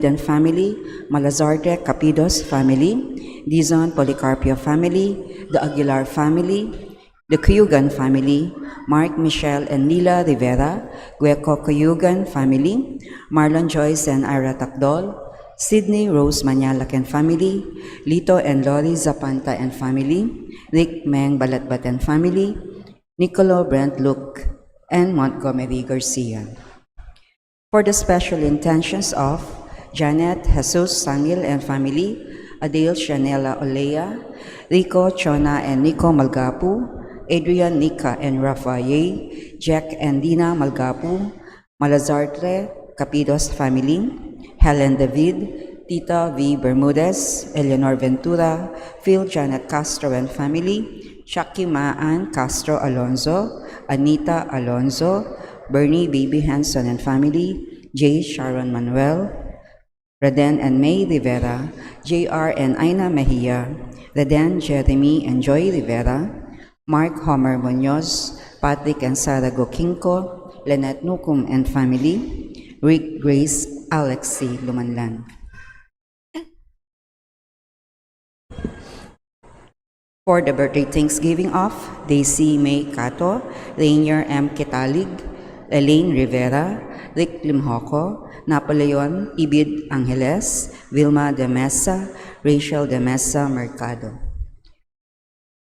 and family, Malazarte Capidos family, Dizon Policarpio family, the Aguilar family, the Cuyugan family, Mark Michelle and Lila Rivera, Gueco Cuyugan family, Marlon Joyce and Ira Takdol, Sydney Rose Manyalak and family, Lito and Lori Zapanta and family, Rick Meng Balatbat and family, Nicolo Brent Luke, and Montgomery Garcia. For the special intentions of Janet Jesus Sangil and family, Adele Shanela Olea, Rico Chona and Nico Malgapu, Adrian Nika and Rafael, Jack and Dina Malgapu, Malazarte Capidos family, Helen David, Tita V. Bermudez, Eleanor Ventura, Phil Janet Castro and family, Shaki Maan Castro Alonzo, Anita Alonzo, Bernie Baby Hanson and family, J. Sharon Manuel, Raden and May Rivera, J.R. and Aina Mejia, Raden, Jeremy and Joy Rivera, Mark Homer Munoz, Patrick and Sara Gokinko, Lynette Nukum and family, Rick Grace Alexi Lumanlan. For the birthday Thanksgiving of Daisy May Cato, Rainier M. Ketalig, Elaine Rivera, Rick Limhoco, Napoleon Ibid Angeles, Vilma de Mesa, Rachel de Mesa Mercado.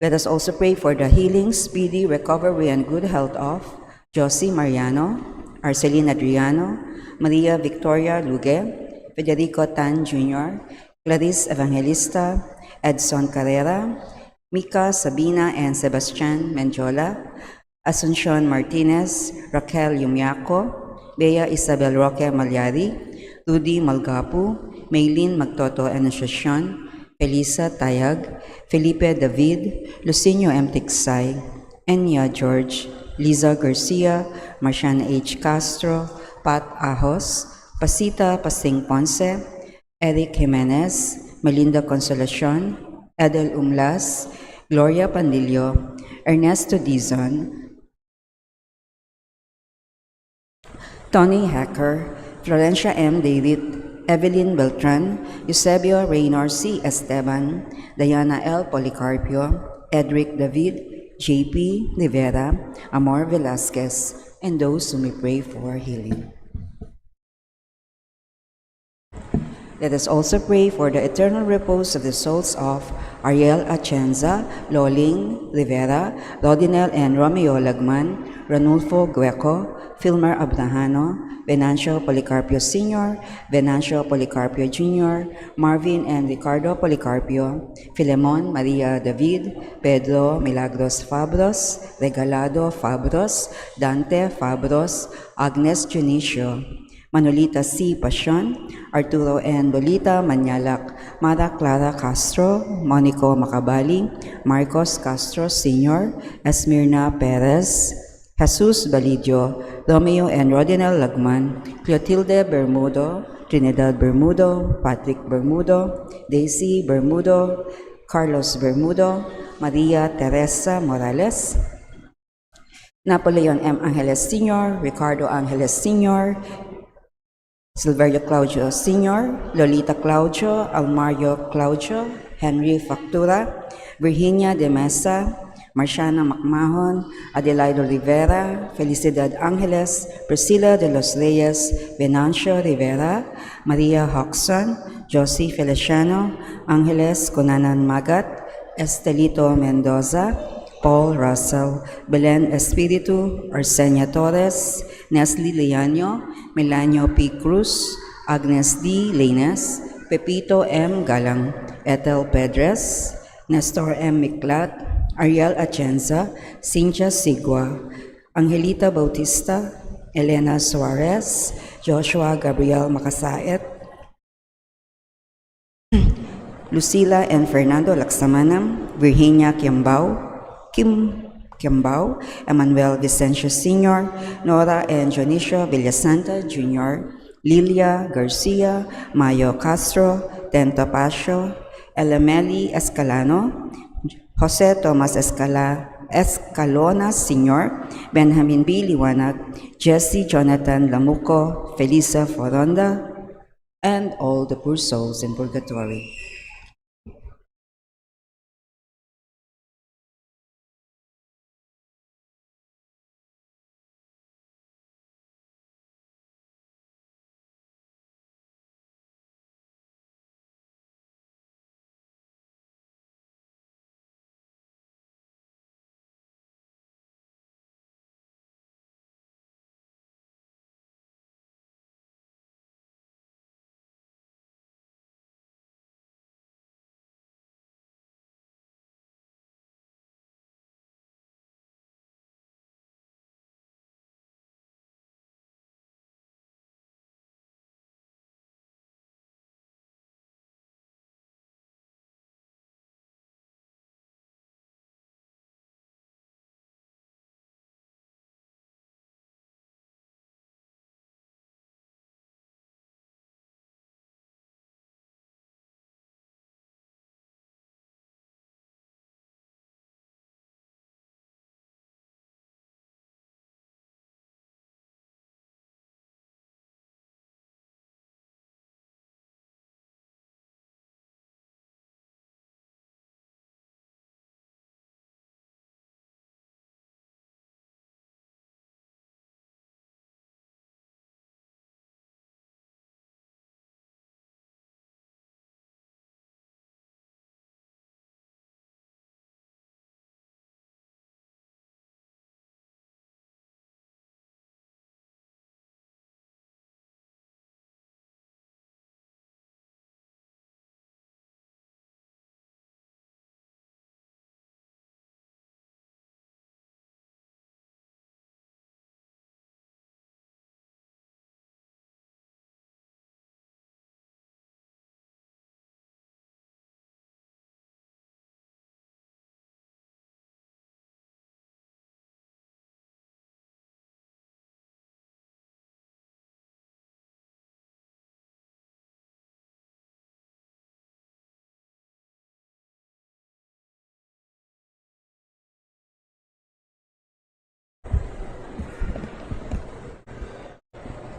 Let us also pray for the healing, speedy recovery, and good health of Josie Mariano, Arceline Adriano, Maria Victoria Luge, Federico Tan Jr., Clarice Evangelista, Edson Carrera, Mika Sabina and Sebastian Menjola, Asuncion Martinez, Raquel Yumiaco, Bea Isabel Roque Malyari, Rudy Malgapu, Maylin Magtoto Anunciacion, Felisa Tayag, Felipe David, Lucinio M. Tiksay, Enya George, Liza Garcia, Marciana H. Castro, Pat Ahos, Pasita Pasing Ponce, Eric Jimenez, Melinda Consolacion, Edel Umlas, Gloria Pandillo, Ernesto Dizon, Tony Hacker, Florencia M. David, Evelyn Beltran, Eusebio Reynor C. Esteban, Diana L. Policarpio, Edric David, J.P. Rivera, Amor Velasquez, and those whom we pray for healing. Let us also pray for the eternal repose of the souls of Ariel Atienza, Loling Rivera, Rodinel and Romeo Lagman, Ranulfo Gueco, Filmer Abrahano, Venancio Policarpio Sr., Venancio Policarpio Jr., Marvin and Ricardo Policarpio, Filemon Maria David, Pedro Milagros Fabros, Regalado Fabros, Dante Fabros, Agnes Junicio, Manolita C. Pasion, Arturo N. Lolita Manyalak, Mara Clara Castro, Monico Macabali, Marcos Castro Sr., Esmirna Perez, Jesus Balidio, Romeo and Rodinel Lagman, Clotilde Bermudo, Trinidad Bermudo, Patrick Bermudo, Daisy Bermudo, Carlos Bermudo, Maria Teresa Morales, Napoleon M. Angeles Sr., Ricardo Angeles Sr., Silverio Claudio Sr., Lolita Claudio, Almario Claudio, Henry Factura, Virginia de Mesa, Marciana Macmahon, Adelaido Rivera, Felicidad Angeles, Priscilla de los Reyes, Venancio Rivera, Maria Hoxson, Josie Feliciano, Angeles Conanan Magat, Estelito Mendoza, Paul Russell, Belen Espiritu, Arsenia Torres, Nestle Leaño, Melanio P. Cruz, Agnes D. Lanes, Pepito M. Galang, Ethel Pedres, Nestor M. Miklat, Ariel Atienza, Cynthia Sigua, Angelita Bautista, Elena Suarez, Joshua Gabriel Makasaet, Lucila and Fernando Laksamanam, Virginia Kim Kiambao, Emmanuel Vicencio Sr., Nora and Jonicio Villasanta Jr., Lilia Garcia, Mayo Castro, Tento Pasio, Elameli Escalano, Jose Tomas Escalona Sr., Benjamin B. Liwanag, Jesse Jonathan Lamuco, Felisa Foronda, and all the poor souls in purgatory.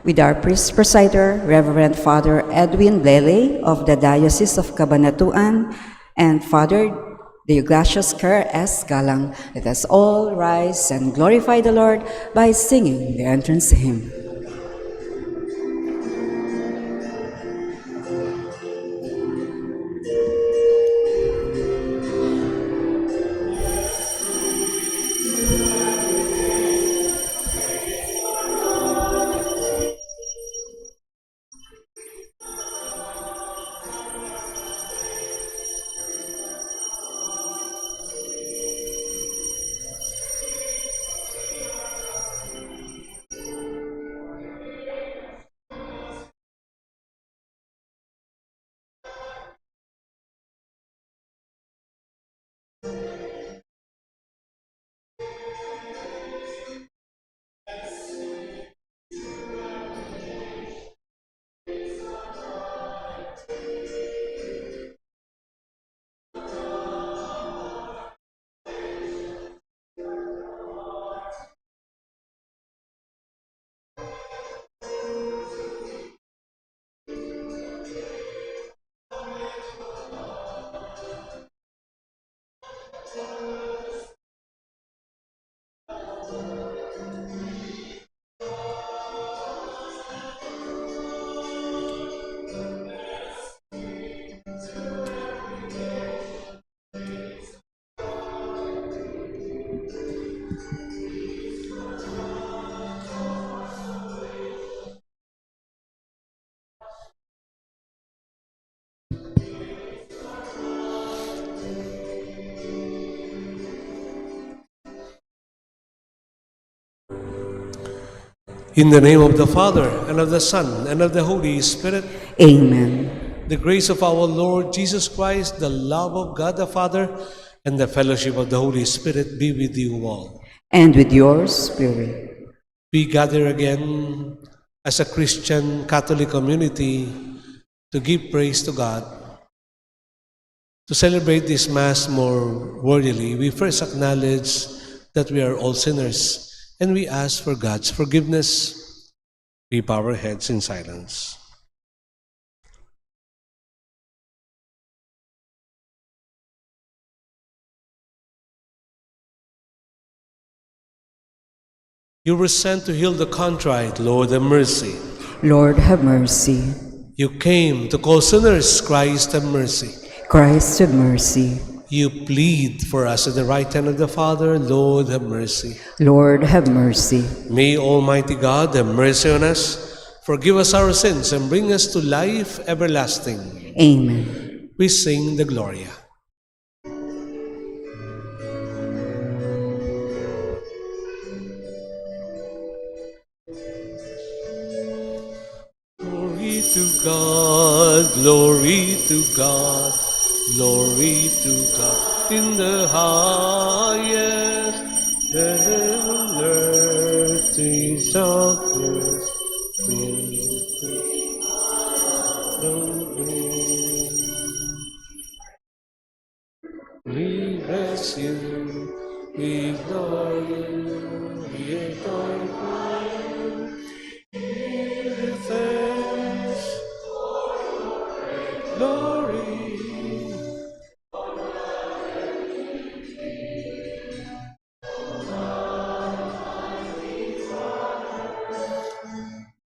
With our priest presider, Reverend Father Edwin Lele of the Diocese of Cabanatuan, and Father Deogracius Kerr S. Galang, let us all rise and glorify the Lord by singing the entrance hymn. In the name of the Father, and of the Son, and of the Holy Spirit. Amen. The grace of our Lord Jesus Christ, the love of God the Father, and the fellowship of the Holy Spirit be with you all. And with your spirit. We gather again as a Christian Catholic community to give praise to God. To celebrate this Mass more worthily, we first acknowledge that we are all sinners, and we ask for God's forgiveness. We bow our heads in silence. You were sent to heal the contrite. Lord, have mercy. Lord, have mercy. You came to call sinners. Christ, have mercy. Christ, have mercy. You plead for us at the right hand of the Father. Lord, have mercy. Lord, have mercy. May Almighty God have mercy on us, forgive us our sins, and bring us to life everlasting. Amen. We sing the Gloria. Glory to God, glory to God, glory to God in the highest. Heaven and earth is of His. We bless you, we adore you, we adore you. Give thanks, glory.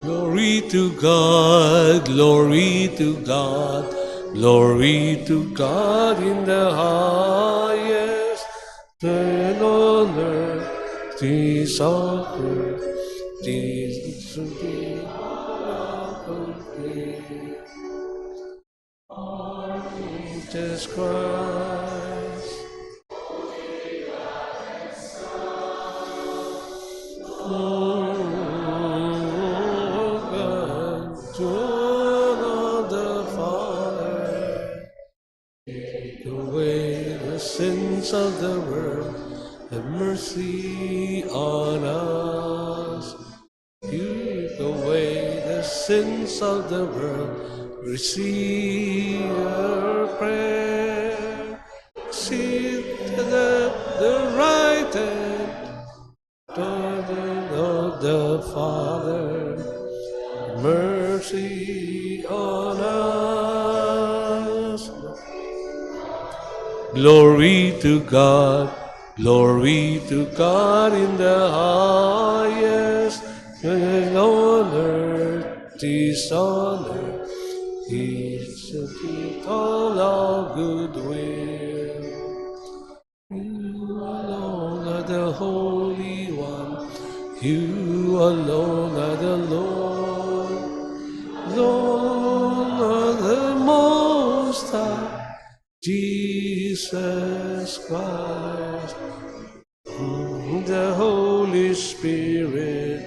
Glory to God, glory to God, glory to God in the highest. And on earth, peace on earth, peace on Jesus Christ. Oh, God, Son of the Father, take away the sins of the world, have mercy on us. Take away the sins of the world, receive our prayer. Sit at the right hand of the Father, mercy on us. Glory to God in the highest, and on earth is on earth, peace and all our goodwill. You alone are the Holy One, you alone are the Lord, alone are the Most High, Jesus Christ, the Holy Spirit,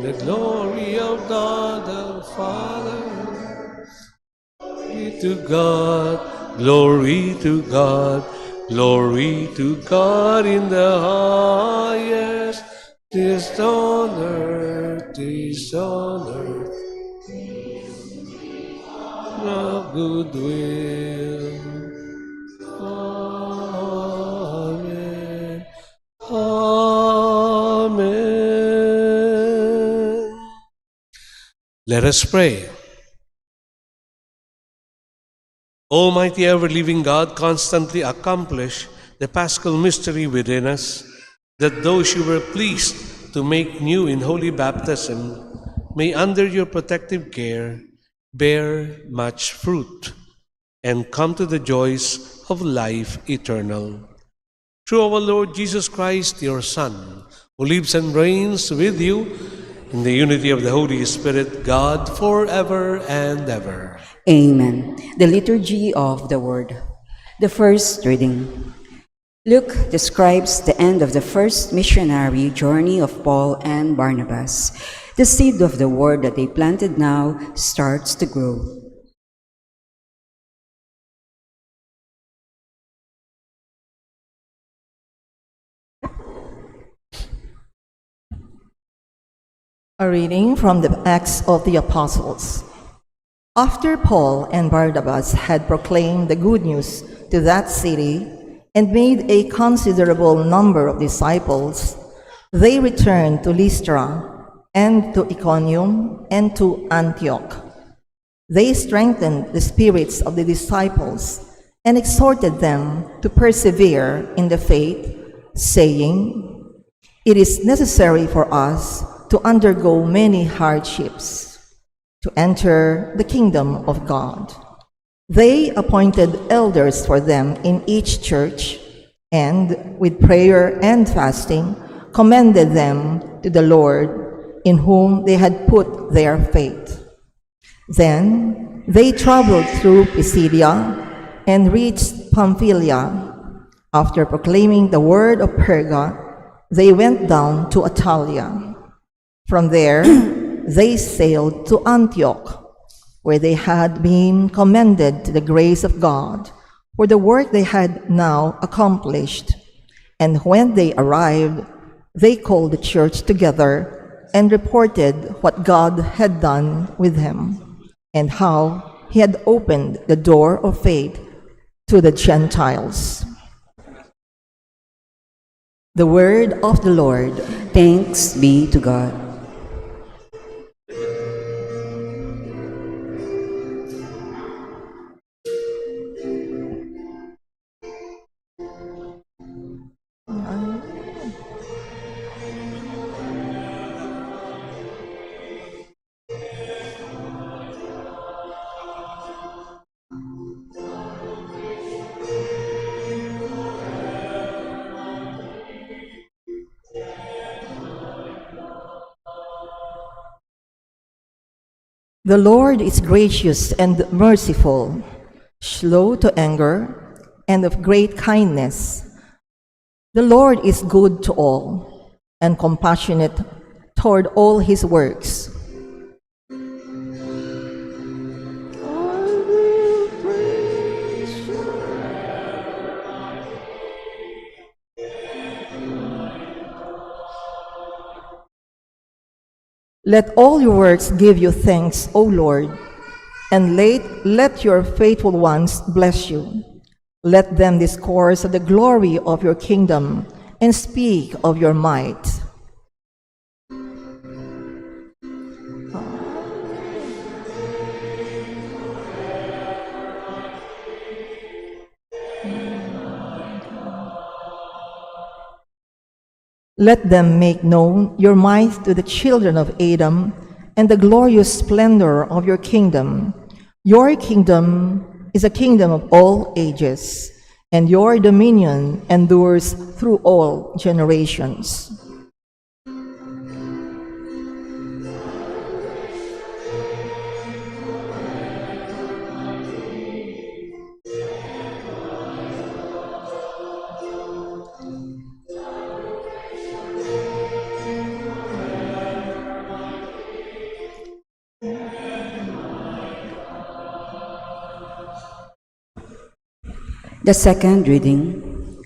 the glory of God the Father. Glory to God, glory to God, glory to God in the highest. Is on earth, is on earth, of goodwill. Amen. Amen. Let us pray. Almighty ever-living God, constantly accomplish the Paschal mystery within us, that those you were pleased to make new in holy baptism may under your protective care bear much fruit and come to the joys of life eternal. Through our Lord Jesus Christ, your Son, who lives and reigns with you in the unity of the Holy Spirit, God, forever and ever. Amen. The Liturgy of the Word. The first reading. Luke describes the end of the first missionary journey of Paul and Barnabas. The seed of the word that they planted now starts to grow. A reading from the Acts of the Apostles. After Paul and Barnabas had proclaimed the good news to that city and made a considerable number of disciples, they returned to Lystra and to Iconium and to Antioch. They strengthened the spirits of the disciples and exhorted them to persevere in the faith, saying, It is necessary for us to undergo many hardships to enter the kingdom of God. They appointed elders for them in each church, and with prayer and fasting commended them to the Lord, in whom they had put their faith. Then they traveled through Pisidia and reached Pamphylia. After proclaiming the word of Perga, they went down to Attalia. From there, they sailed to Antioch, where they had been commended to the grace of God for the work they had now accomplished. And when they arrived, they called the church together and reported what God had done with him, and how he had opened the door of faith to the Gentiles. The word of the Lord. Thanks be to God. The Lord is gracious and merciful, slow to anger, and of great kindness. The Lord is good to all, and compassionate toward all his works. Let all your works give you thanks, O Lord, and let your faithful ones bless you. Let them discourse of the glory of your kingdom and speak of your might. Let them make known your might to the children of Adam and the glorious splendor of your kingdom. Your kingdom is a kingdom of all ages, and your dominion endures through all generations. The second reading.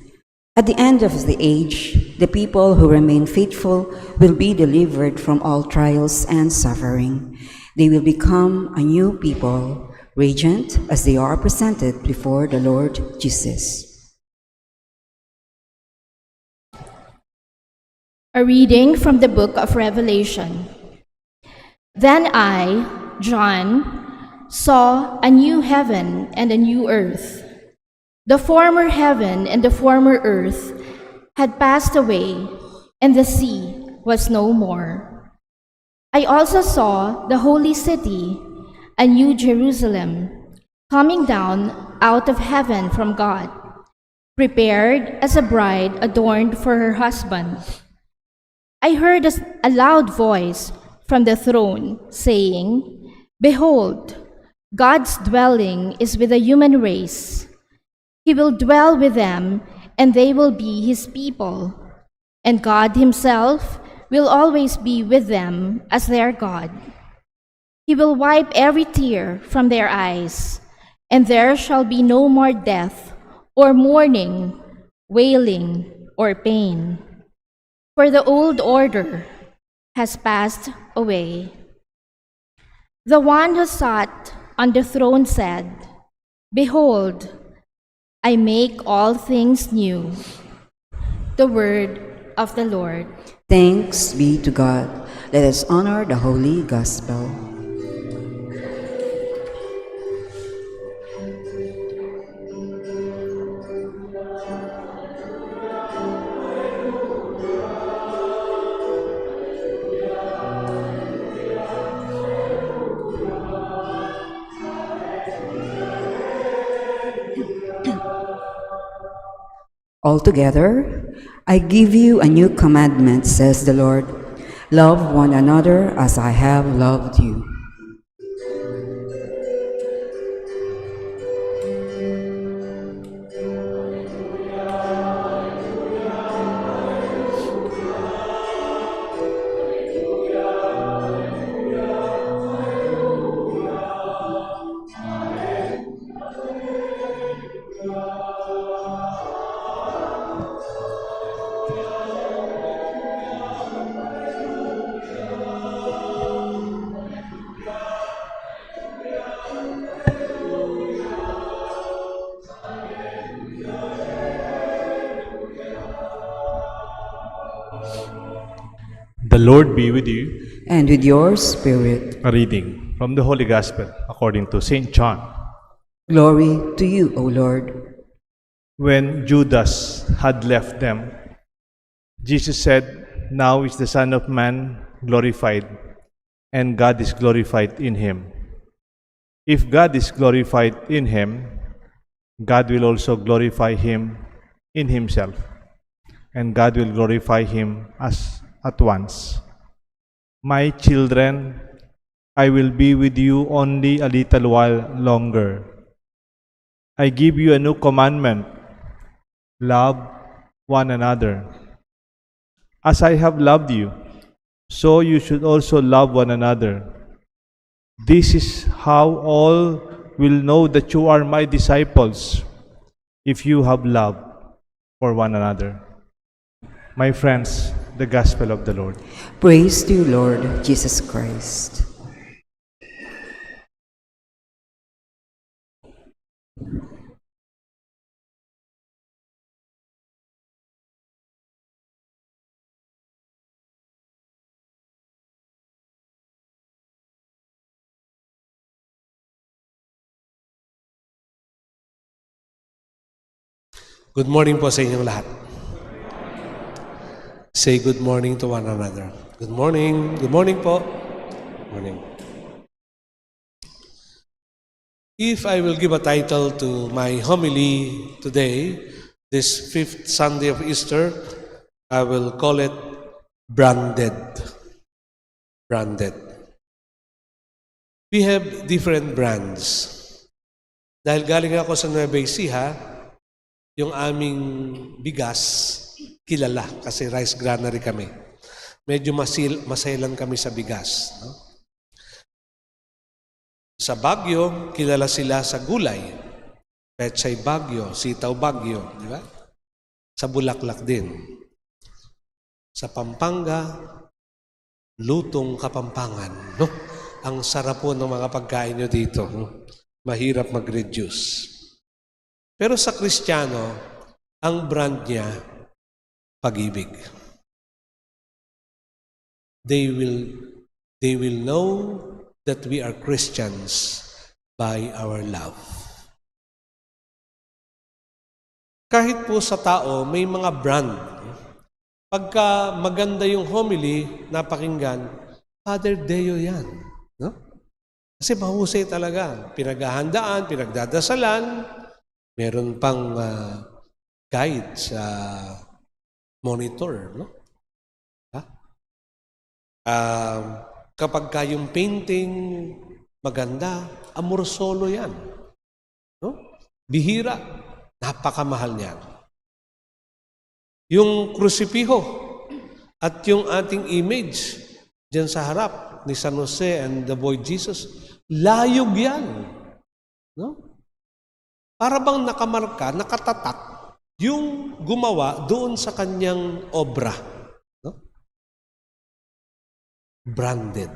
At the end of the age, the people who remain faithful will be delivered from all trials and suffering. They will become a new people, radiant as they are presented before the Lord Jesus. A reading from the book of Revelation. Then I, John, saw a new heaven and a new earth. The former heaven and the former earth had passed away, and the sea was no more. I also saw the holy city, a new Jerusalem, coming down out of heaven from God, prepared as a bride adorned for her husband. I heard a loud voice from the throne saying, "Behold, God's dwelling is with the human race. He will dwell with them, and they will be his people. And God himself will always be with them as their God. He will wipe every tear from their eyes, and there shall be no more death, or mourning, wailing, or pain. For the old order has passed away." The one who sat on the throne said, "Behold, I make all things new." The word of the Lord. Thanks be to God. Let us honor the Holy Gospel. Altogether, I give you a new commandment, says the Lord. Love one another as I have loved you. The Lord be with you. And with your spirit, A reading from the Holy Gospel according to St. John. glory to you, O Lord. When Judas had left them, Jesus said, "Now is the Son of Man glorified, and God is glorified in him. If God is glorified in him, God will also glorify him in himself, and God will glorify him at once. My children, I will be with you only a little while longer. I give you a new commandment: love one another. As I have loved you, so you should also love one another. This is how all will know that you are my disciples, if you have love for one another." My friends, the Gospel of the Lord. Praise to you, Lord Jesus Christ. Good morning po sa inyong lahat. Say good morning to one another. Good morning. Good morning po. Morning. If I will give a title to my homily today, this fifth Sunday of Easter, I will call it Branded. Branded. We have different brands. Dahil galing ako sa Nueva Ecija, yung aming bigas, kilala kasi rice granary kami. Medyo masailan kami sa bigas. No? Sa Baguio, kilala sila sa gulay. Pechay Baguio, Sitaw Baguio, di ba? Sa Bulaklak din. Sa Pampanga, Lutong Kapampangan. No? Ang sarap po ng mga pagkain nyo dito. No? Mahirap mag-reduce. Pero sa Kristiyano, ang brand niya, pag-ibig. They will know that we are Christians by our love. Kahit po sa tao, may mga brand. Pagka maganda yung homily, napakinggan, Father Deo yan. No? Kasi mahusay talaga. Pinaghahandaan, pinagdadasalan, meron pang guide sa monitor. No? Kapag yung painting maganda, amor solo yan. No? Bihira, napakamahal niyan. Yung krusipiho at yung ating image dyan sa harap ni San Jose and the boy Jesus, layog yan. No? Para bang nakamarka, nakatatak yung gumawa doon sa kanyang obra. No? Branded.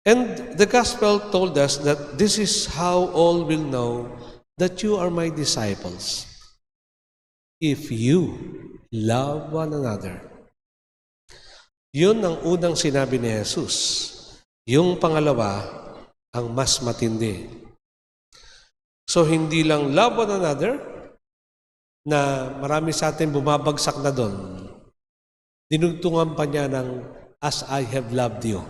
And the gospel told us that this is how all will know that you are my disciples. If you love one another. Yun ang unang sinabi ni Jesus. Yung pangalawa, ang mas matindi. So, hindi lang love one another, na marami sa atin bumabagsak na doon. Dinugtungan pa niya ng, as I have loved you.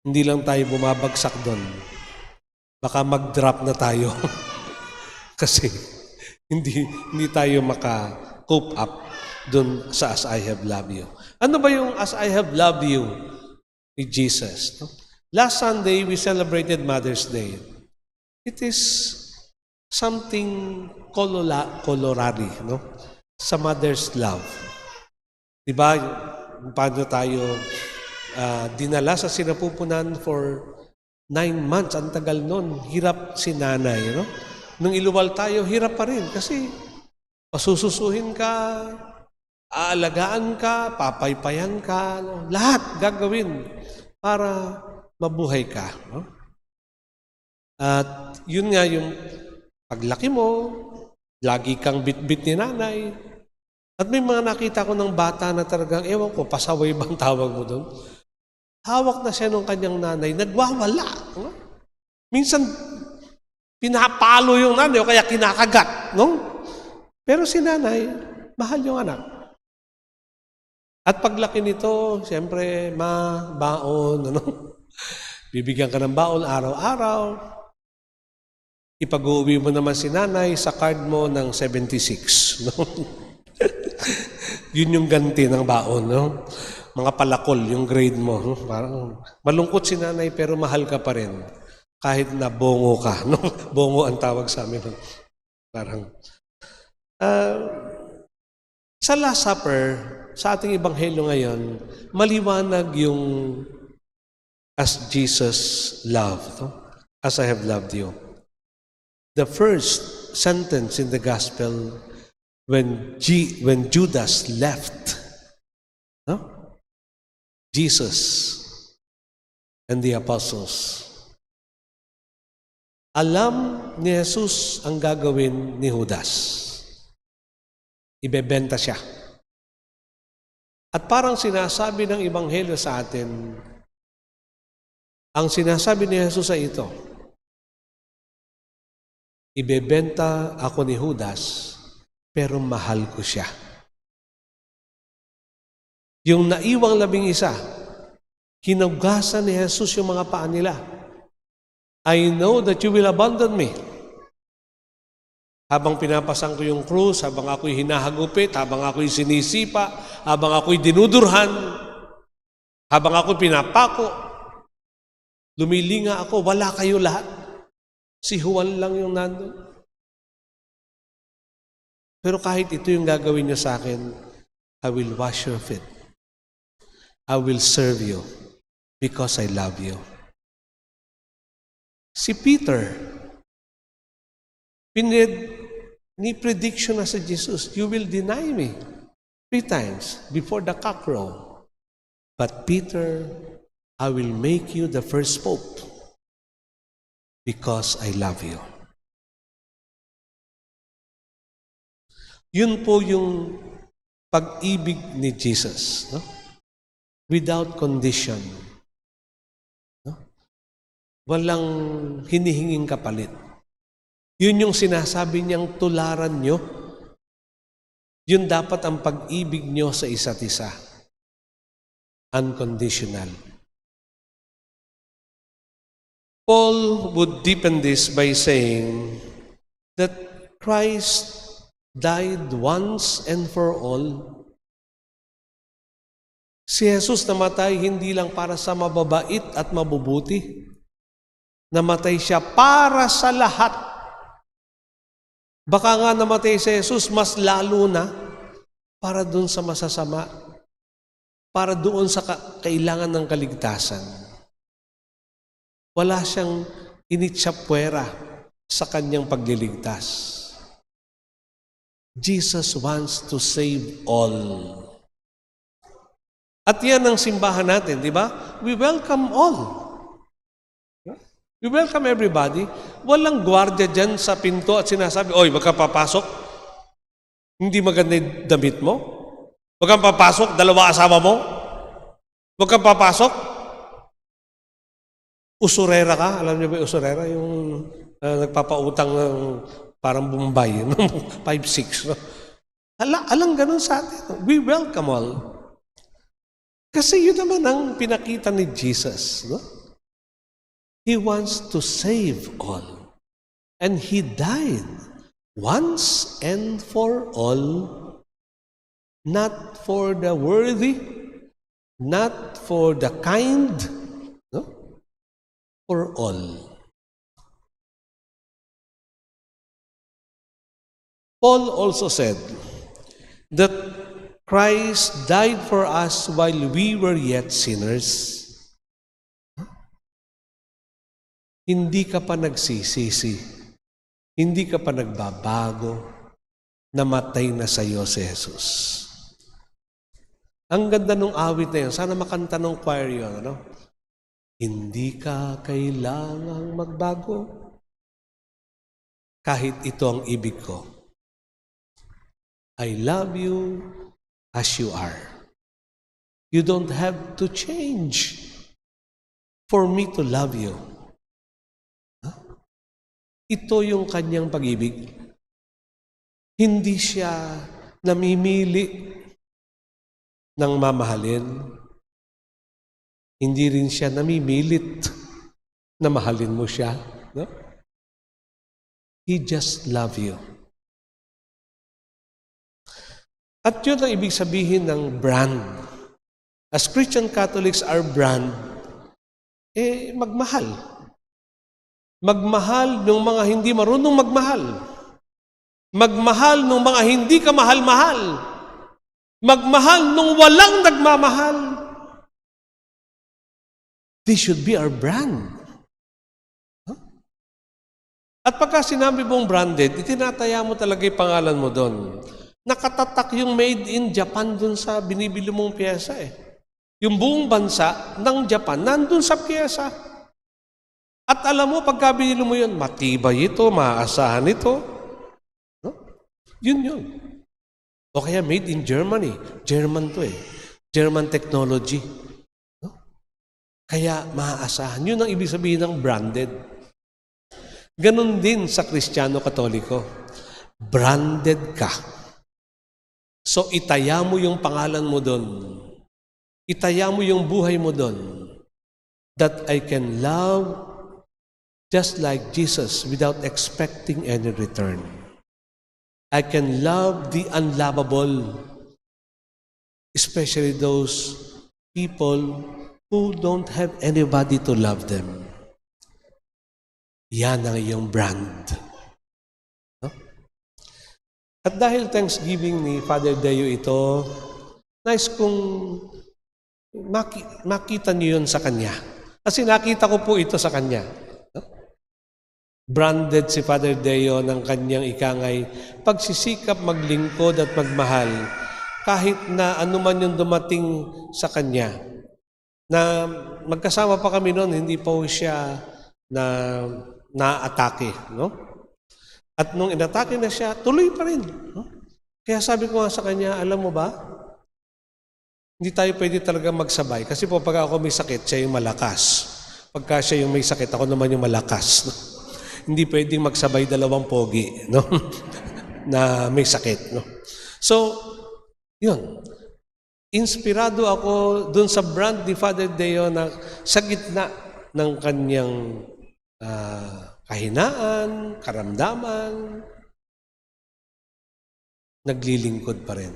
Hindi lang tayo bumabagsak doon. Baka mag-drop na tayo. Kasi hindi tayo maka-cope up doon sa as I have loved you. Ano ba yung as I have loved you ni Jesus? No? Last Sunday, we celebrated Mother's Day. It is something colorary, no? Sa mother's love. Diba? Paano tayo dinala sa sinapupunan for 9 months. Ang tagal nun. Hirap si nanay, no? Nung iluwal tayo, hirap pa rin. Kasi pasususuhin ka, aalagaan ka, papaypayan ka, no? Lahat gagawin para mabuhay ka. No? At yun nga yung paglaki mo, lagi kang bitbit ni nanay. At may mga nakita ko ng bata na talagang, ewan ko, pasaway bang tawag mo doon? Hawak na siya ng kanyang nanay, nagwawala. No? Minsan, pinapalo yung nanay o kaya kinakagat. No? Pero si nanay, mahal yung anak. At paglaki nito, siyempre, baon, ano? Bibigyan ka ng baon araw-araw. Ipag-uwi mo naman si nanay sa card mo ng 76. No? Yun yung ganti ng baon. No? Mga palakol, yung grade mo. No? Parang malungkot si nanay pero mahal ka pa rin. Kahit na bongo ka. No? Bongo ang tawag sa amin. Parang, sa Last Supper, sa ating ebanghelyo ngayon, maliwanag yung as Jesus loved. No? As I have loved you. The first sentence in the gospel when Judas left, no? Jesus and the apostles. Alam ni Jesus ang gagawin ni Judas. Ibebenta siya. At parang sinasabi ng ebanghelyo sa atin, ang sinasabi ni Jesus ay ito, ibebenta ako ni Judas, pero mahal ko siya. Yung naiwang 11, hinugasan ni Jesus yung mga paa nila. I know that you will abandon me. Habang pinapasang ko yung krus, habang ako'y hinahagupit, habang ako'y sinisipa, habang ako'y dinudurhan, habang ako'y pinapako, lumilinga ako, wala kayo lahat. Si Juan lang yung nandun. Pero kahit ito yung gagawin niyo sa akin, I will wash your feet. I will serve you because I love you. Si Peter, ni prediction na sa Jesus, you will deny me 3 times before the cock crow. But Peter, I will make you the first pope because I love you. Yun po yung pag-ibig ni Jesus, no? Without condition. No? Walang hinihinging kapalit. Yun yung sinasabi niyang tularan nyo. Yun dapat ang pag-ibig nyo sa isa't isa. Unconditional. Paul would deepen this by saying that Christ died once and for all. Si Jesus namatay hindi lang para sa mababait at mabubuti. Namatay siya para sa lahat. Baka nga namatay si Jesus mas lalo na para doon sa masasama. Para doon sa kailangan ng kaligtasan. Wala siyang initsapwera sa kanyang pagliligtas. Jesus wants to save all. At yan ang simbahan natin, di ba? We welcome all. We welcome everybody. Walang gwardiya dyan sa pinto at sinasabi, oy, wag kang papasok. Hindi maganda yung damit mo. Wag kang papasok, 2 asawa mo. Wag kang papasok. Usurera ka. Alam niyo ba yung usurera? Yung nagpapautang ng parang Bombay. 5-6. No? Alang ganun sa atin. We welcome all. Kasi yun naman ang pinakita ni Jesus. No? He wants to save all. And He died once and for all, not for the worthy, not for the kind, no? For all. Paul also said that Christ died for us while we were yet sinners. Hindi ka pa nagsisisi, hindi ka pa nagbabago, namatay na sa iyo si Jesus. Ang ganda ng awit na yun. Sana makanta ng choir yun. Ano? Hindi ka kailangang magbago. Kahit ito ang ibig ko. I love you as you are. You don't have to change for me to love you. Huh? Ito yung kanyang pag-ibig. Hindi siya namimili ng mamahalin. Hindi rin siya namimilit na mahalin mo siya. No? He just love you. At yun ang ibig sabihin ng brand. As Christian Catholics, our brand, magmahal. Magmahal ng mga hindi marunong magmahal. Magmahal ng mga hindi ka mahal-mahal. Magmahal nung walang nagmamahal. This should be our brand. Huh? At pagka sinabi mong branded, itinataya mo talaga yung pangalan mo doon. Nakatatak yung made in Japan doon sa binibili mong piyesa eh. Yung buong bansa ng Japan, nandun sa piyesa. At alam mo, pagka binili mo yun, matibay ito, maaasahan ito. No? Yun. O kaya made in Germany. German to eh. German technology. No? Kaya maaasahan. Yun ang ibig sabihin ng branded. Ganon din sa Kristiyano Katoliko. Branded ka. So itaya mo yung pangalan mo doon. Itaya mo yung buhay mo doon. That I can love just like Jesus without expecting any return. I can love the unlovable, especially those people who don't have anybody to love them. Yan ang iyong brand. No? At dahil Thanksgiving ni Father Deo ito, nice kung makita niyo yun sa kanya. Kasi nakita ko po ito sa kanya. No? Branded si Father Deo ng kanyang ikangay pagsisikap maglingkod at magmahal kahit na anuman yung dumating sa kanya. Na magkasama pa kami noon, hindi pa siya na-atake. No? At nung inatake na siya, tuloy pa rin. No? Kaya sabi ko nga sa kanya, alam mo ba, hindi tayo pwede talaga magsabay. Kasi po pag ako may sakit, siya yung malakas. Pagka siya yung may sakit, ako naman yung malakas. No? Hindi pwedeng magsabay dalawang pogi, no? na may sakit. No? So, yun. Inspirado ako dun sa brand ni Father Deo na sa gitna ng kanyang kahinaan, karamdaman, naglilingkod pa rin.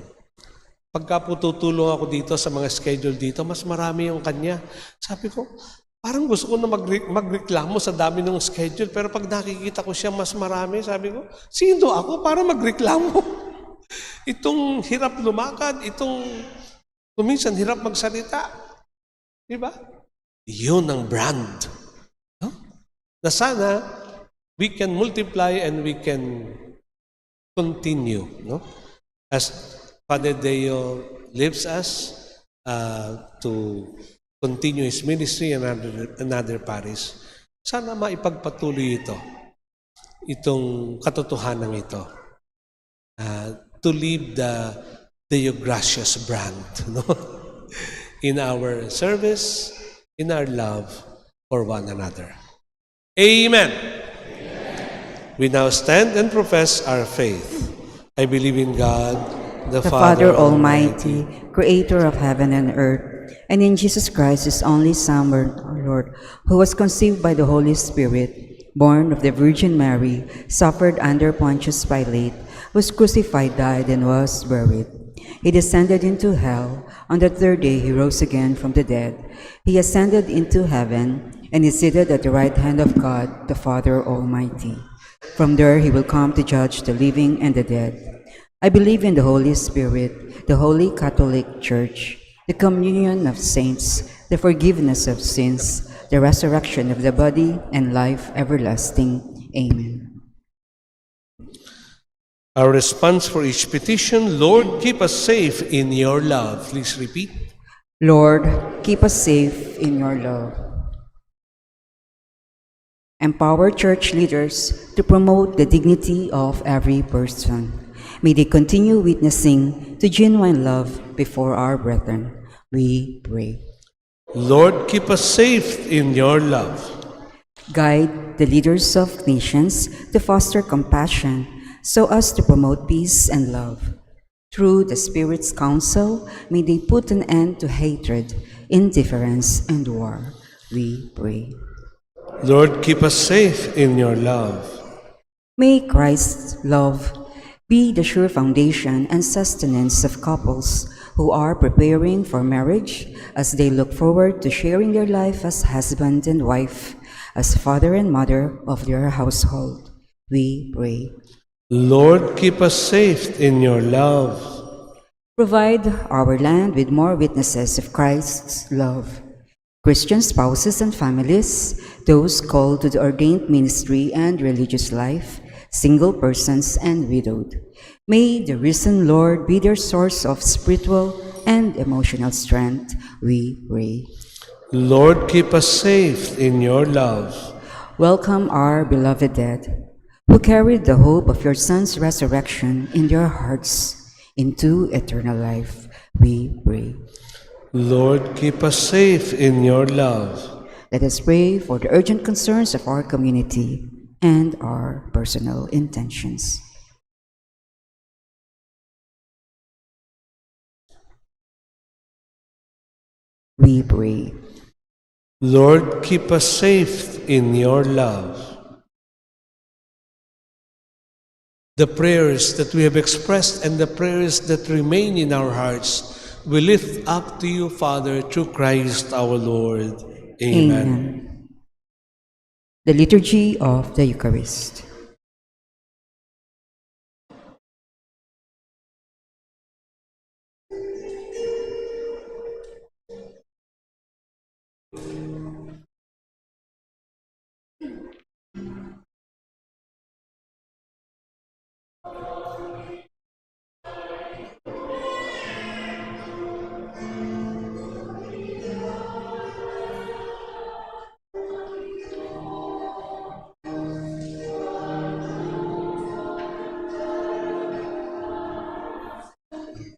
Pagka po tutulong ako dito sa mga schedule dito, mas marami yung kanya. Sabi ko, parang gusto ko na magreklamo sa dami ng schedule, pero pag nakikita ko siya mas marami, sabi ko, sino ako para magreklamo? Itong hirap lumakad, itong kuminsan hirap magsalita. Diba? Yun ang brand. No? Na sana, we can multiply and we can continue. No? As Father Deo leaves us to continue his ministry in another parish. Sana maipagpatuloy itong katotohanan ito. To leave the Deo Gracias brand, no? In our service, in our love for one another. Amen. We now stand and profess our faith. I believe in God, the The Father Almighty, creator of heaven and earth, and in Jesus Christ, his only Son, our Lord, who was conceived by the Holy Spirit, born of the Virgin Mary, suffered under Pontius Pilate, was crucified, died, and was buried. He descended into hell. On the third day he rose again from the dead. He ascended into heaven, and is seated at the right hand of God, the Father Almighty. From there he will come to judge the living and the dead. I believe in the Holy Spirit, the Holy Catholic Church, the communion of saints, the forgiveness of sins, the resurrection of the body, and life everlasting. Amen. Our response for each petition: Lord, keep us safe in your love. Please repeat. Lord, keep us safe in your love. Empower church leaders to promote the dignity of every person. May they continue witnessing to genuine love before our brethren. We pray. Lord, keep us safe in your love. Guide the leaders of nations to foster compassion so as to promote peace and love. Through the Spirit's counsel, may they put an end to hatred, indifference, and war. We pray. Lord, keep us safe in your love. May Christ's love be the sure foundation and sustenance of couples who are preparing for marriage as they look forward to sharing their life as husband and wife, as father and mother of their household. We pray. Lord, keep us safe in your love. Provide our land with more witnesses of Christ's love. Christian spouses and families, those called to the ordained ministry and religious life, single persons and widowed. May the risen Lord be their source of spiritual and emotional strength, we pray. Lord, keep us safe in your love. Welcome our beloved dead, who carried the hope of your Son's resurrection in their hearts into eternal life, we pray. Lord, keep us safe in your love. Let us pray for the urgent concerns of our community and our personal intentions. We pray. Lord, keep us safe in your love. The prayers that we have expressed and the prayers that remain in our hearts, we lift up to you, Father, through Christ our Lord. Amen. The Liturgy of the Eucharist.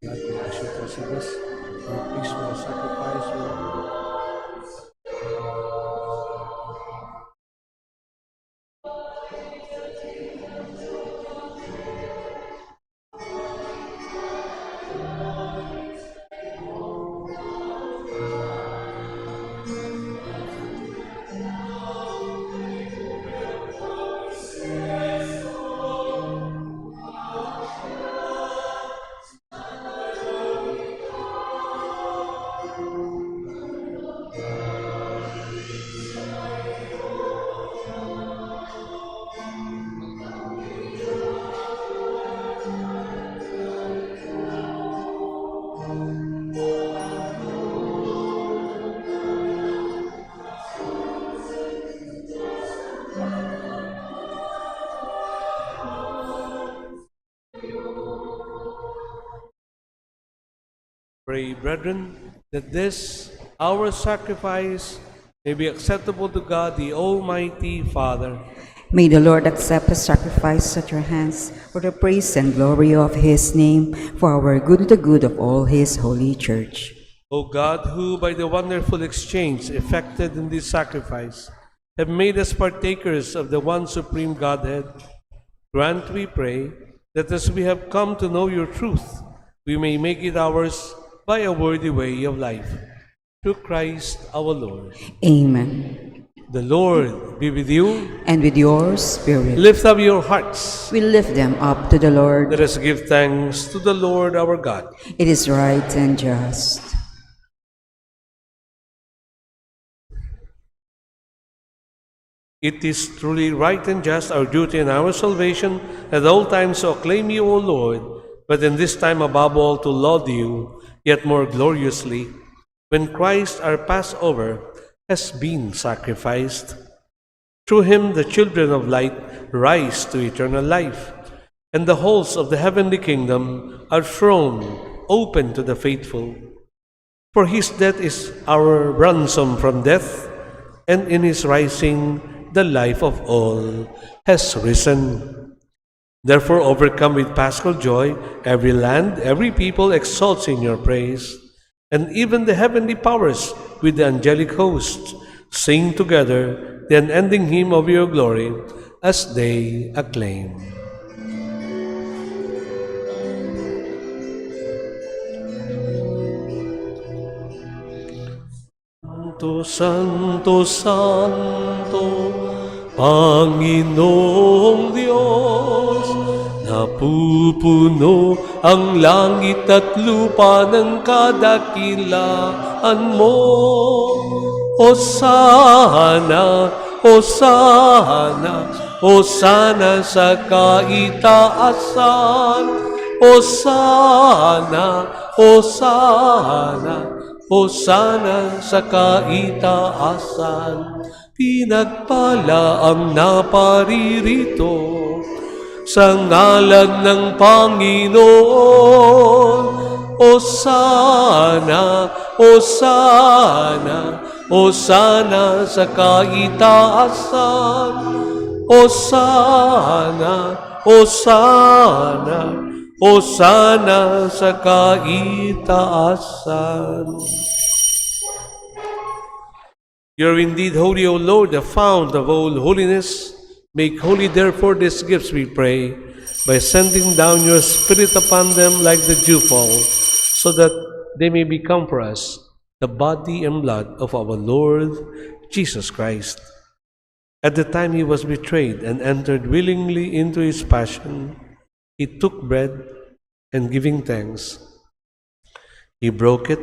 God, we ask you to receive this, our peaceful sacrifice. Pray, brethren, that this, our sacrifice, may be acceptable to God, the Almighty Father. May the Lord accept the sacrifice at your hands for the praise and glory of his name, for our good and the good of all his holy church. O God, who by the wonderful exchange effected in this sacrifice have made us partakers of the one supreme Godhead, grant, we pray, that as we have come to know your truth, we may make it ours by a worthy way of life. through Christ our Lord. Amen. The Lord be with you. And with your spirit, Lift up your hearts. we lift them up to the Lord. Let us give thanks to the Lord our God. It is right and just. It is truly right and just, our duty and our salvation, at all times to acclaim you, O Lord, but in this time above all to laud you, yet more gloriously, when Christ our Passover has been sacrificed. Through him the children of light rise to eternal life, and the halls of the heavenly kingdom are thrown open to the faithful. For his death is our ransom from death, and in his rising the life of all has risen. Therefore, overcome with paschal joy, every land, every people exalts in your praise, and even the heavenly powers with the angelic hosts sing together the unending hymn of your glory as they acclaim. Santo, Santo, Santo, Panginoong Diyos, napupuno ang langit at lupa ng kadakilaan mo. Hosana, Hosana, Hosana sa kaitaasan. Hosana, Hosana, Hosana sa kaitaasan. Pinagpala ang naparirito sa ngalan ng Panginoon. Hosana, Hosana, Hosana sa kaitaasan. Hosana, Hosana, Hosana sa kaitaasan. You are indeed holy, O Lord, the fount of all holiness. Make holy, therefore, these gifts, we pray, by sending down your Spirit upon them like the dewfall, so that they may become for us the body and blood of our Lord Jesus Christ. At the time he was betrayed and entered willingly into his passion, he took bread, and giving thanks, he broke it.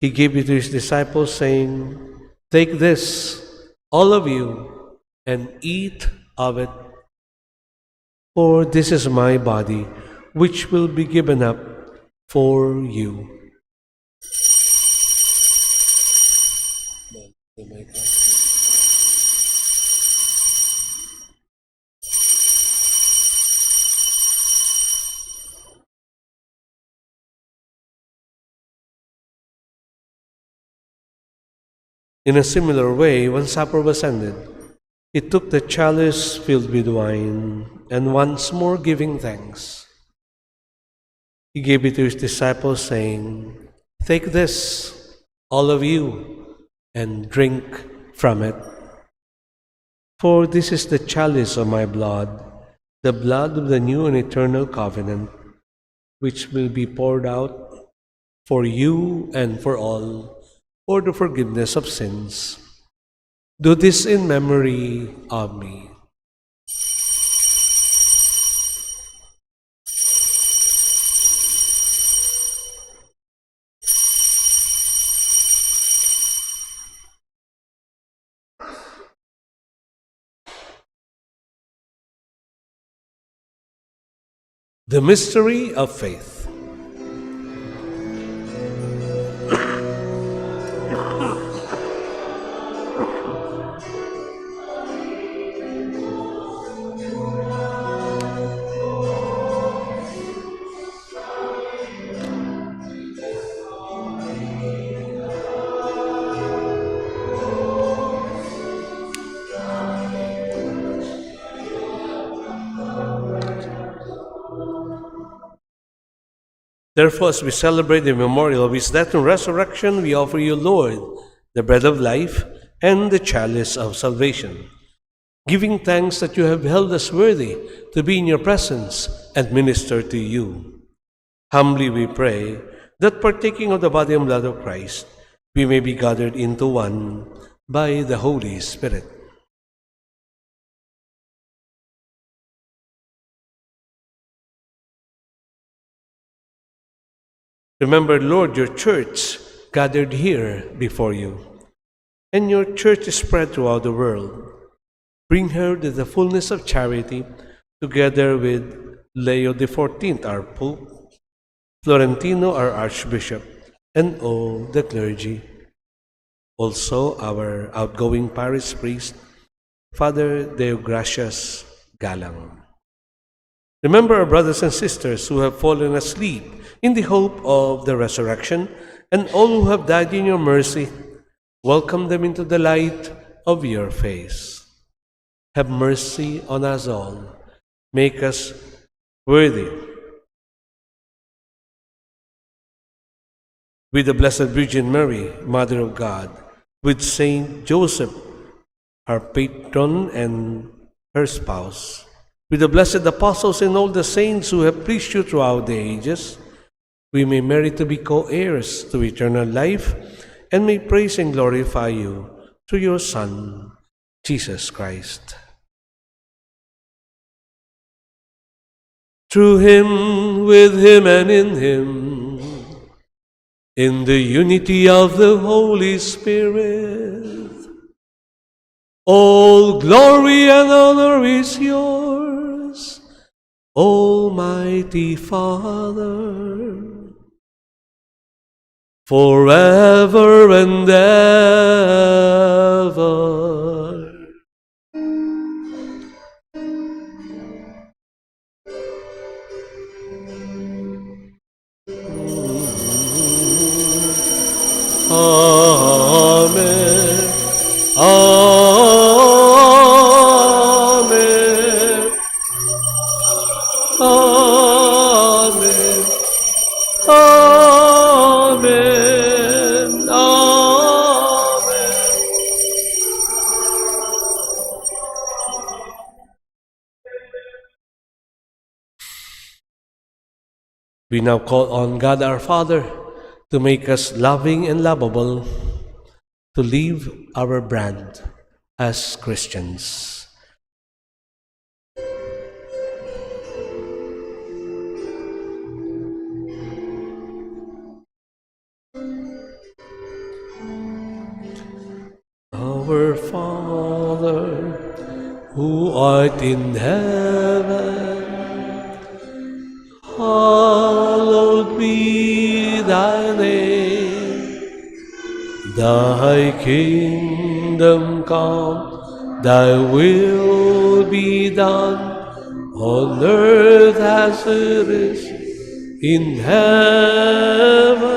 He gave it to his disciples, saying, "Take this, all of you, and eat of it. For this is my body, which will be given up for you." In a similar way, when supper was ended, he took the chalice filled with wine, and once more giving thanks, he gave it to his disciples, saying, "Take this, all of you, and drink from it. For this is the chalice of my blood, the blood of the new and eternal covenant, which will be poured out for you and for all, for the forgiveness of sins. Do this in memory of me." The mystery of faith. Therefore, as we celebrate the memorial of his death and resurrection, we offer you, Lord, the bread of life and the chalice of salvation, giving thanks that you have held us worthy to be in your presence and minister to you. Humbly we pray that partaking of the body and blood of Christ, we may be gathered into one by the Holy Spirit. Remember, Lord, your church gathered here before you, and your church is spread throughout the world. Bring her to the fullness of charity, together with Leo XIV, our Pope, Florentino, our Archbishop, and all the clergy. Also, our outgoing parish priest, Father Deogracias Galang. Remember our brothers and sisters who have fallen asleep in the hope of the resurrection, and all who have died in your mercy. Welcome them into the light of your face. Have mercy on us all. Make us worthy. With the Blessed Virgin Mary, Mother of God, with Saint Joseph, our patron and her spouse, with the blessed apostles and all the saints who have preached you throughout the ages, we may merit to be co-heirs to eternal life and may praise and glorify you through your Son, Jesus Christ. Through him, with him, and in him, in the unity of the Holy Spirit, all glory and honor is yours, Almighty Father, forever and ever. Amen. Amen. Amen. Amen. Amen. We now call on God our Father to make us loving and lovable, to leave our brand as Christians. Our Father, who art in heaven, hallowed be thy name. Thy kingdom come, thy will be done, on earth as it is in heaven.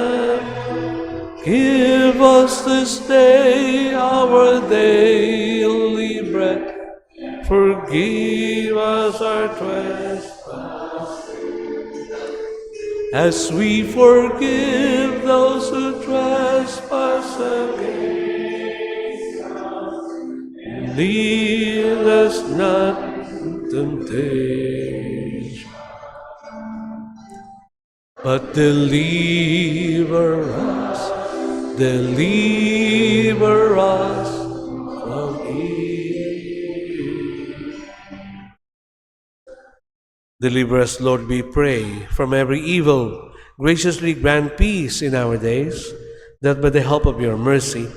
Give us this day our daily bread. Forgive us our trespasses, as we forgive those who trespass against us. Lead us not into temptation, but deliver us from evil. Deliver us, Lord, we pray, from every evil. Graciously grant peace in our days, that by the help of your mercy,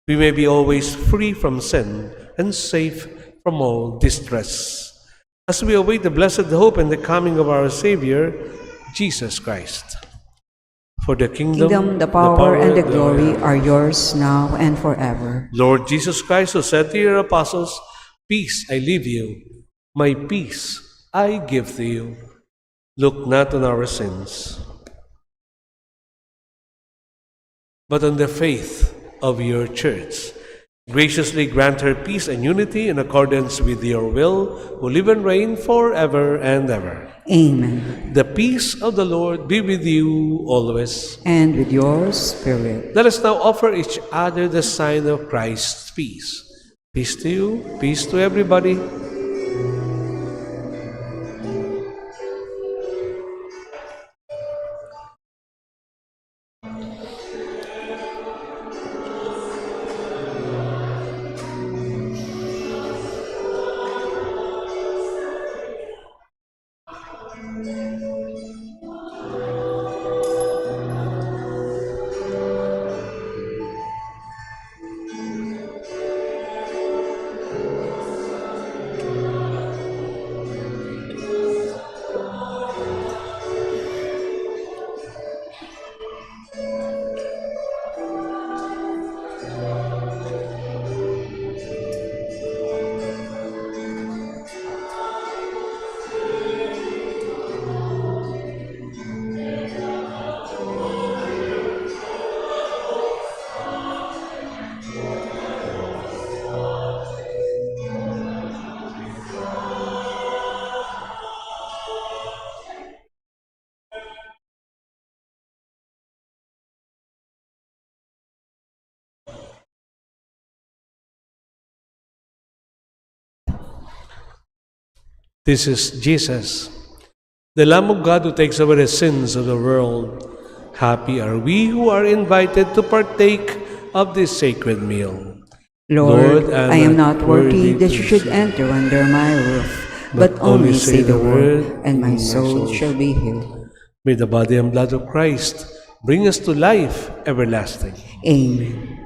we may be always free from sin and safe from all distress, as we await the blessed hope and the coming of our Savior, Jesus Christ. For the kingdom, The power, and the glory are yours now and forever. Lord Jesus Christ, who said to your apostles, "Peace I leave you, my peace I give to you. Look not on our sins, but on the faith of your church. Graciously grant her peace and unity in accordance with your will, who live and reign forever and ever." Amen. The peace of the Lord be with you always. And with your spirit. Let us now offer each other the sign of Christ's peace. Peace to you, peace to everybody. This is Jesus, the Lamb of God who takes away the sins of the world. Happy are we who are invited to partake of this sacred meal. Lord, I am not worthy worthy that to you should receive, enter under my roof, but but only only say say the the word, word, and my and my soul soul shall be healed. May the body and blood of Christ bring us to life everlasting. Amen.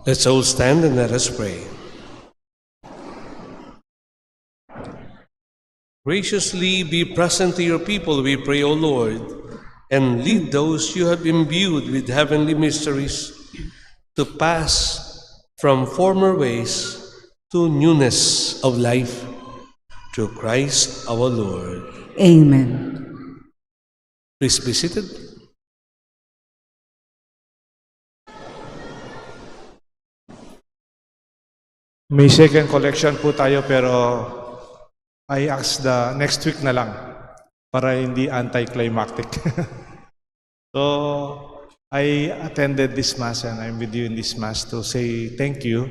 Let's all stand and let us pray. Graciously be present to your people, we pray, O Lord, and lead those you have imbued with heavenly mysteries to pass from former ways to newness of life. Through Christ our Lord. Amen. Please be seated. May second collection po tayo pero I ask the next week na lang para hindi anticlimactic. So, I attended this Mass and I'm with you in this Mass to say thank you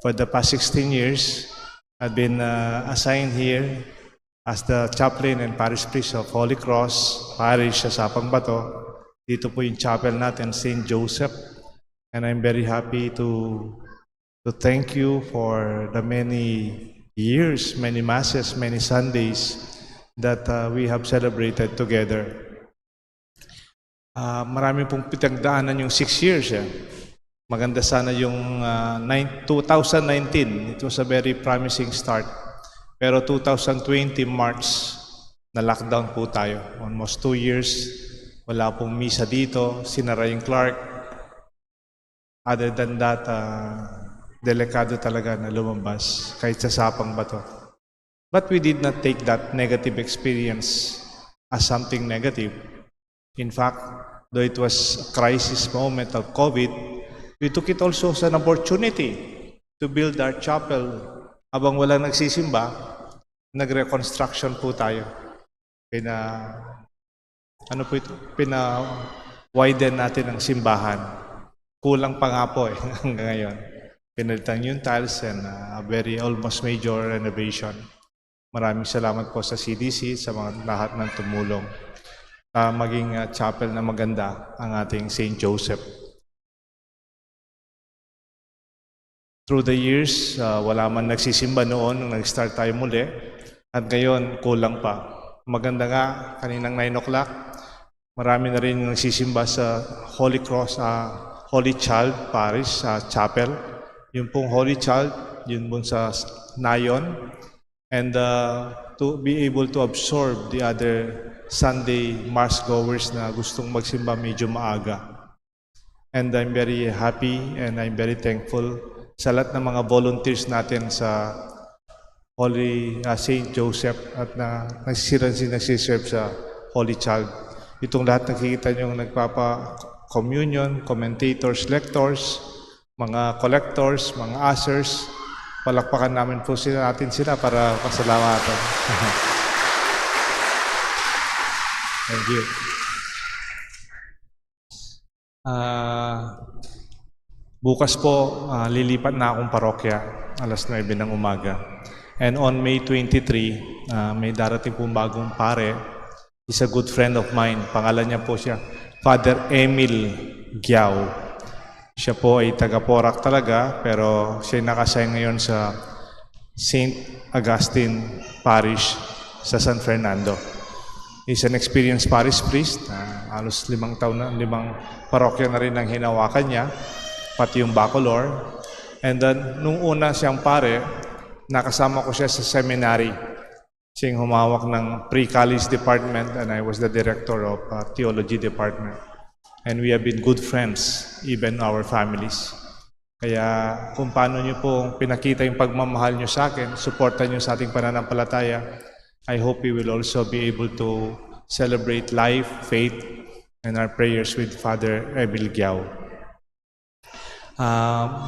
for the past 16 years. I've been assigned here as the chaplain and parish priest of Holy Cross Parish sa Pampanga. Dito po yung chapel natin, St. Joseph. And I'm very happy to thank you for the many years, many masses, many Sundays that we have celebrated together. Marami pong pinagdaanan yung 6 years. Maganda sana yung 2019. It was a very promising start. Pero 2020 March, na lockdown po tayo. Almost 2 years, wala pong misa dito, sinara yung Clark. Other than that, delikado talaga na lumabas kahit sa sapang bato. But we did not take that negative experience as something negative. In fact, though it was a crisis moment of COVID, we took it also as an opportunity to build our chapel. Habang walang nagsisimba, nag-reconstruction po tayo. Pina-widen natin ang simbahan. Kulang pa nga po hanggang ngayon. Pinalitan yung tiles and a very almost major renovation. Maraming salamat po sa CDC, sa mga lahat ng tumulong. Maging chapel na maganda ang ating St. Joseph. Through the years, wala man nagsisimba noon nung nag-start tayo muli. At ngayon, kulang pa. Maganda nga, kaninang 9 o'clock, marami na rin nagsisimba sa Holy Cross, Holy Child Parish Chapel. Yung pong Holy Child, yun po sa Nayon. And to be able to absorb the other Sunday Mass goers na gustong magsimba medyo maaga. And I'm very happy and I'm very thankful sa lahat ng mga volunteers natin sa Holy St. Joseph at nagsiserve sa Holy Child. Itong lahat nakikita nyo nagpapa-communion, commentators, lectors, mga collectors, mga ushers. Palakpakan namin po natin sila para pasalamatan. Thank you. Bukas po, lilipat na akong parokya, alas 9 ng umaga. And on May 23, may darating pong bagong pare. He's a good friend of mine. Pangalan niya po siya, Father Emil Giao. Siya po ay taga-Porac talaga, pero siya nakasay ngayon sa St. Augustine Parish sa San Fernando. He's an experienced parish priest. Halos 5 taon na, 5 parokya na rin ang hinawakan niya, pati yung Bacolor. And then, nung una siyang pare, nakasama ko siya sa seminary. Siya yung humawak ng pre-college department and I was the director of theology department. And we have been good friends, even our families. Kaya kung paano niyo po pinakita yung pagmamahal niyo sa akin, suportan niyo sa ating pananampalataya, I hope we will also be able to celebrate life, faith, and our prayers with Father Emil Giao.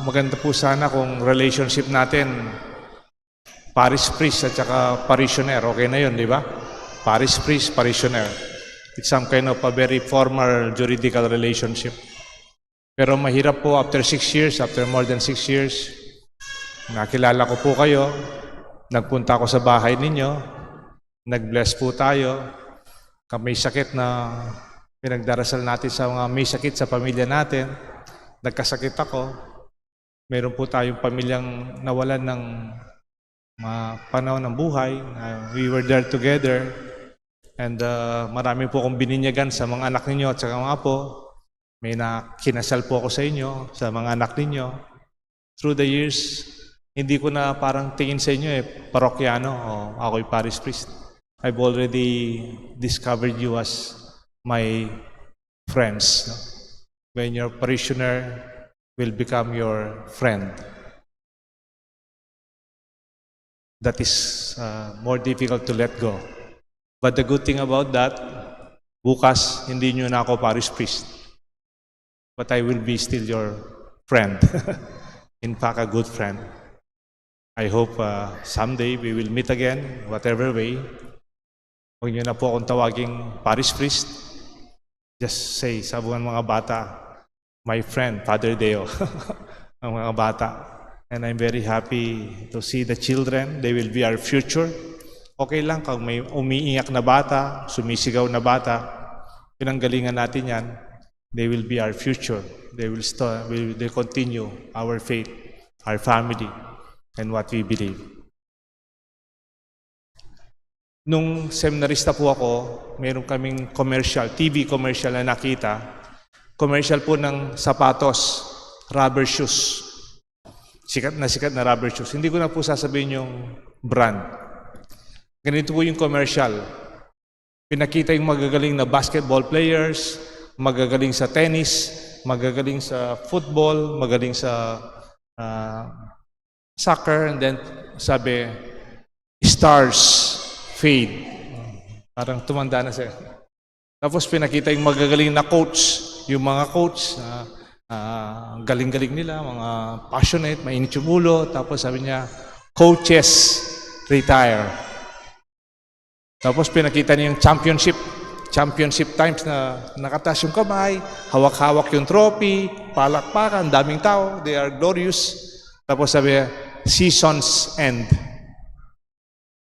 Maganda po sana kung relationship natin, parish priest at saka parishioner, okay na yun, di ba? Parish priest, parishioner. It's some kind of a very formal juridical relationship. Pero mahirap po after 6 years, after more than 6 years, nakilala ko po kayo, nagpunta ako sa bahay ninyo, nag-bless po tayo, may sakit na pinagdarasal natin sa mga may sakit sa pamilya natin, nagkasakit ako, meron po tayong pamilyang nawalan ng panahon ng buhay, we were there together, and marami po akong bininyagan sa mga anak ninyo at sa mga apo. May kinasal po ako sa inyo, sa mga anak ninyo. through the years, hindi ko na parang tingin sa inyo parokyano o ako'y parish priest. I've already discovered you as my friends. No? When your parishioner will become your friend. That is more difficult to let go. But the good thing about that, bukas, hindi nyo na ako parish priest. But I will be still your friend. In fact, a good friend. I hope someday we will meet again, whatever way. Huwag nyo na po akong tawaging parish priest. Just say sa mga bata, my friend, Father Deo, ang mga bata. And I'm very happy to see the children. They will be our future. Okay lang kung may umiiyak na bata, sumisigaw na bata, pinanggalingan natin yan. They will be our future. They will continue our faith, our family, and what we believe. Nung seminarista po ako, mayroon kaming commercial, TV commercial na nakita. Commercial po ng sapatos, rubber shoes. Sikat na rubber shoes. Hindi ko na po sasabihin yung brand. Ganito po yung commercial. Pinakita yung magagaling na basketball players, magagaling sa tennis, magagaling sa football, magaling sa soccer, and then sabi, stars fade. Parang tumanda na siya. Tapos pinakita yung magagaling na coach, yung mga coach na galing-galing nila, mga passionate, mainit yung ulo. Tapos sabi niya, coaches retire. Tapos pinakita niya yung championship times na nakataas yung kamay, hawak-hawak yung trophy, palakpakan, daming tao, they are glorious. Tapos sabi niya, seasons end.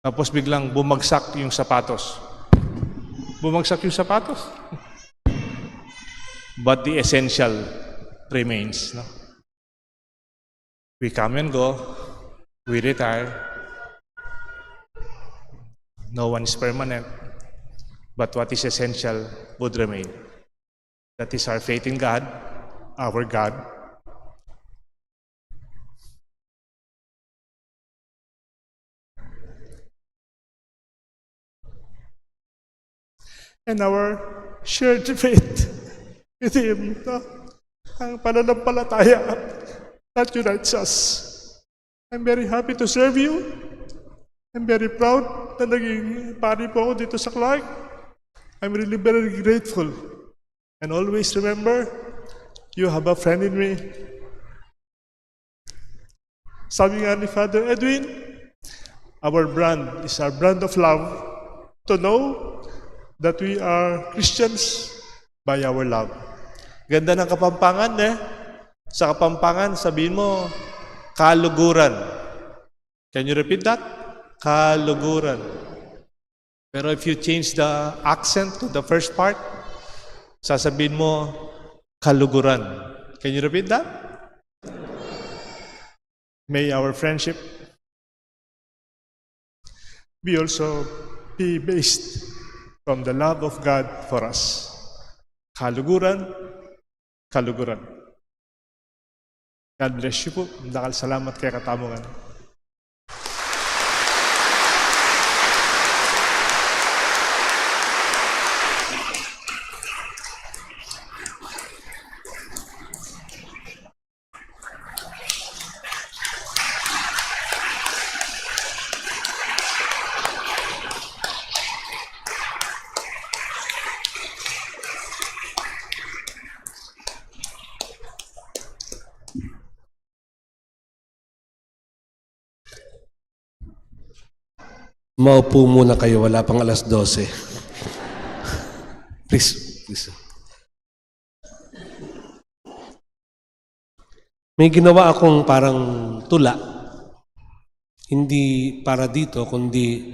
Tapos biglang bumagsak yung sapatos. Bumagsak yung sapatos. But the essential remains. No? We come and go. We retire. No one is permanent. But what is essential would remain. That is our faith in God, our God. And our shared faith with Him. No? Ang pananampalataya that unites us. I'm very happy to serve you. I'm very proud na naging pari po ako dito sa Clark. I'm really very grateful. And always remember, you have a friend in me. Sabi nga ni Father Edwin, our brand is our brand of love. To know that we are Christians by our love. Ganda ng Kapampangan, eh. Sa Kapampangan, sabihin mo, kaluguran. Can you repeat that? Kaluguran. Pero if you change the accent to the first part, sasabihin mo, kaluguran. Can you repeat that? May our friendship be also be based from the love of God for us. Kaluguran, kaluguran. God bless you po. Dakal salamat kay Katamungan. Maupo muna kayo, wala pang 12:00. Please. May ginawa akong parang tula. Hindi para dito, kundi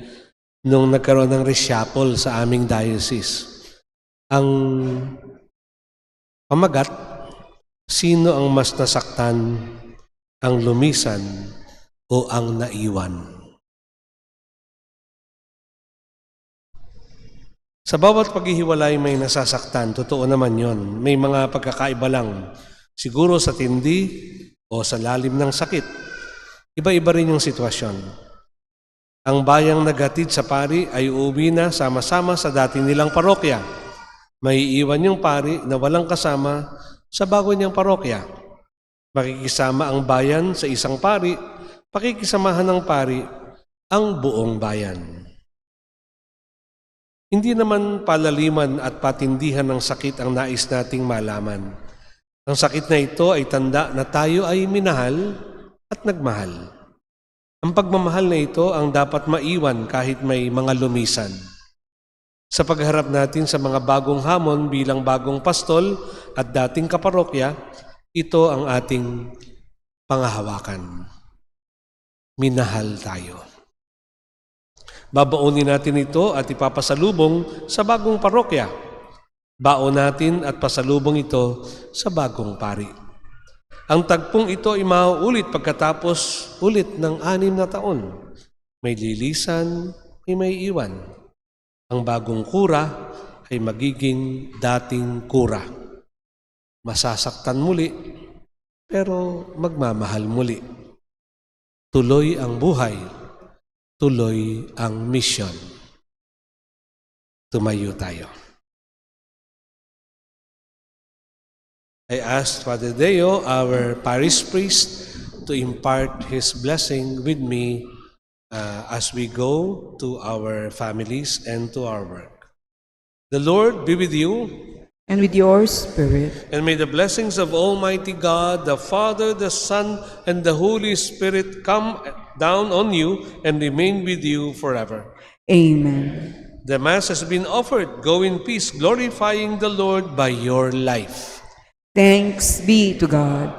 nung nagkaroon ng reshuffle sa aming diocese. Ang pamagat, sino ang mas nasaktan, ang lumisan o ang naiwan? Sa bawat paghihiwalay may nasasaktan, totoo naman yon. May mga pagkakaiba lang. Siguro sa tindi o sa lalim ng sakit. Iba-iba rin yung sitwasyon. Ang bayang naghatid sa pari ay uuwi na sama-sama sa dati nilang parokya. May iwan yung pari na walang kasama sa bago niyang parokya. Makikisama ang bayan sa isang pari, pakikisamahan ng pari ang buong bayan. Hindi naman palaliman at patindihan ng sakit ang nais nating malaman. Ang sakit na ito ay tanda na tayo ay minahal at nagmahal. Ang pagmamahal na ito ang dapat maiwan kahit may mga lumisan. Sa pagharap natin sa mga bagong hamon bilang bagong pastol at dating kaparokya, ito ang ating pangahawakan. Minahal tayo. Babaunin natin ito at ipapasalubong sa bagong parokya. Baon natin at pasalubong ito sa bagong pari. Ang tagpong ito ay mauulit pagkatapos ulit ng 6 na taon. May lilisan, may iwan. Ang bagong kura ay magiging dating kura. Masasaktan muli, pero magmamahal muli. Tuloy ang buhay, tuloy ang misyon. Tumayo tayo. I asked Father Deo, our parish priest, to impart his blessing with me as we go to our families and to our work. The Lord be with you, And with your spirit. and may the blessings of Almighty God, the Father, the Son, and the Holy Spirit come down on you and remain with you forever. Amen. The Mass has been offered. Go in peace, glorifying the Lord by your life. Thanks be to God.